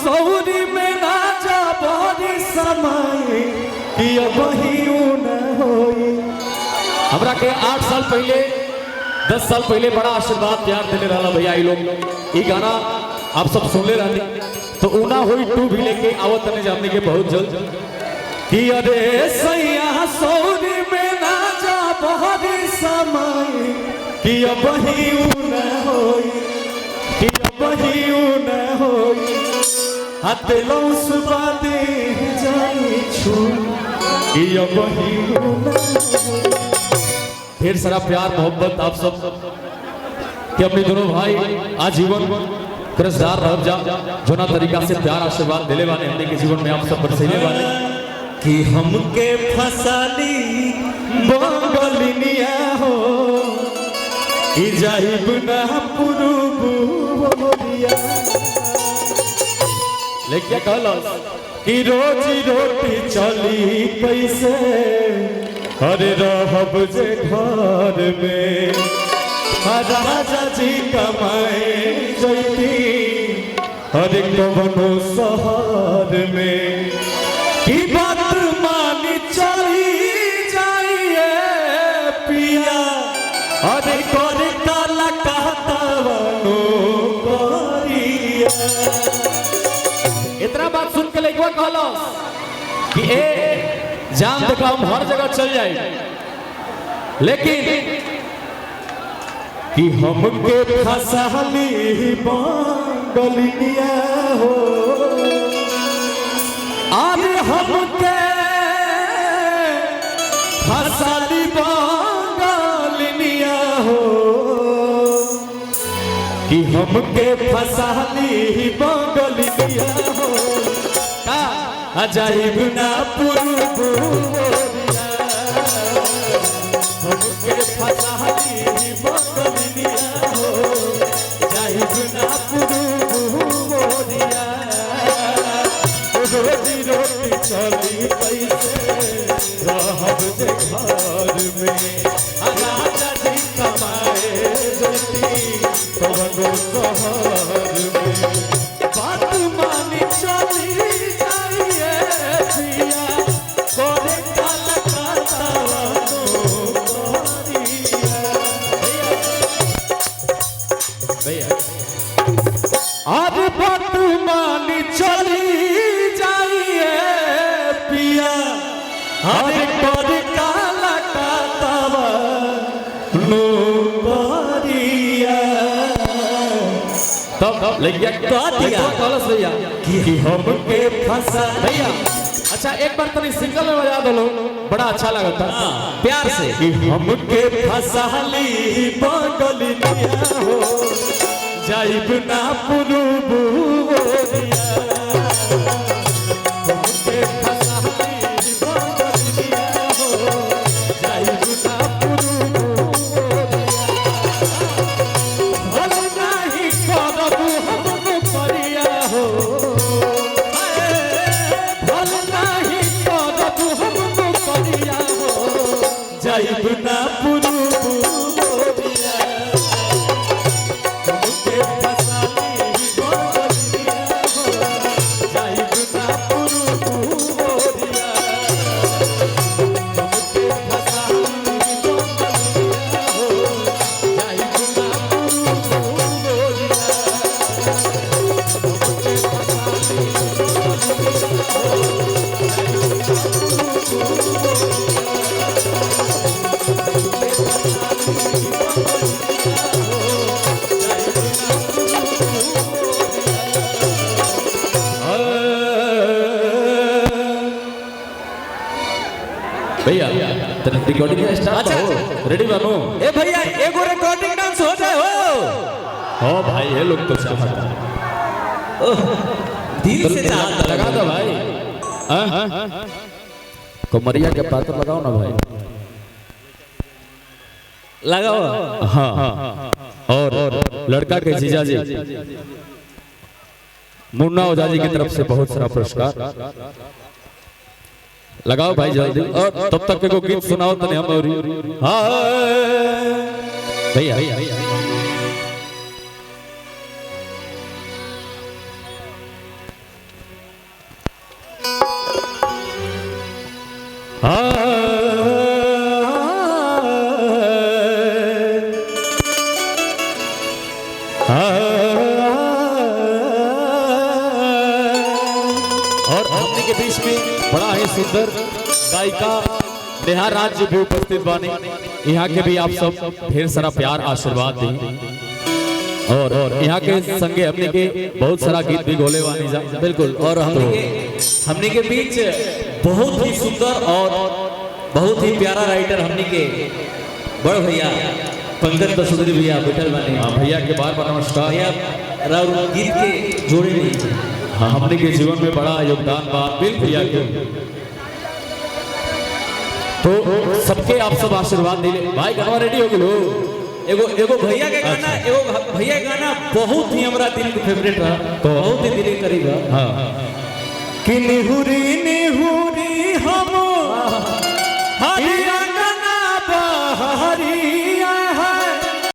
सौरी में ना जा बड़ी समय कि वही न होई। हमरा के 8 साल पहले 10 साल पहले बड़ा आशीर्वाद प्यार देने रहा भैया ये लोग। ये गाना आप सब सुन ले रहे तो ऊना हुई 2 भी लेके आवत नहीं जानने के बहुत जल्द कि अरे सैया सौरी में ना जा बड़ी समय कि वही न होई कि वही न होई। हतलो सुबह दे जाई छु कि वही न होई। ढेर सारा प्यार मोहब्बत आप सब कि अपने दोनों भाई आजीवन कर्जदार रह जा जोना तरीका से प्यार आशीर्वाद दिले वाले हमने के जीवन में आप सब बरसैले वाले कि हमके फसाली बंगलिनिया हो कि जाइब ना पुरुबुरिया। लेकिन कहलस कि रोजी रोटी चली कैसे अरे रहब जे घर में राजा जी कमाए जैती अरे कवनो शहर में की बात मानी चली जाइए पिया अरे करे काला कहतावनो करिया। इतना बात सुन के लइकवा कहलो कि ए जान देखा हम हर जगह चल जाए लेकिन कि हमके फसाली बंगलिनिया हो अरे हमके फसाली बंगलिनिया हो कि हमके फसाली बंगलिनिया हो का जाइब ना पुरुबुरिया। हमके फसाली बंगलिनिया हो जाइब ना पुरुबुरिया। रोजी रोटी चली कैसे रहब जे घर में राजा जी कमाए जैती कवनो शहर में। बात मानी चली जाइए पिया करे काला कहतावनो करिया। भैया आज बात मानी चली अरे करे काला कहतावनो करिया। तब लइया कह दिया कलस भैया कि हमके फसा भैया। अच्छा एक बार तनी सिंगल में बजा दो बड़ा अच्छा लगता प्यार से कि हमके फसाली बंगलिनिया हो जाइब ना पुरुबुरिया। हमके फसाली जाइब ना पुरुबुरिया। हमके फसाली बंगलिनिया हो जाइब ना पुरुबुरिया। हमके फसाली बंगलिनिया हो जाइब ना पुरुबुरिया। हमके फसाली बंगलिनिया भैया रिकॉर्डिंग स्टार्ट हो रेडी बानो ए भैया एगो रिकॉर्डिंग डांस हो जाए हो भाई ये लोग तो चाहता दिल से चाहता लगा दो भाई कमरिया के पात्र लगाओ ना भाई लगाओ हाँ और लड़का के जीजा जी मुन्ना ओझा जी की तरफ से बहुत सारा पुरस्कार लगाओ भाई जल्दी और तब तक को गीत सुनाओ तने हम और भैया और हमने के बीच में बड़ा ही सुंदर गायिका नेहा राज जी भी उपस्थित बानी। यहाँ के भी आप सब ढेर सारा प्यार आशीर्वाद दी और यहाँ के संगे हमने के बहुत सारा गीत भी गोले वानी जा बिल्कुल। और हमने के बीच बहुत ही सुंदर और बहुत ही प्यारा राइटर हमने के बड़ भैया पंकज बसुदरी भैया बैठल बानी। भैया के बार बार नमस्कार। भैया राउर गीत के जोड़े नहीं। हाँ, हमने के जीवन में बड़ा योगदान बा भैया के, तो सबके आप सब आशीर्वाद दिले। भाई गाना रेडी हो गेलो। एगो भैया के गाना एगो भैया के गाना बहुत ही हमरा दिल के फेवरेट रहा, बहुत ही दिल के करीब रहा। हाँ, कि निहुरी निहुरी हम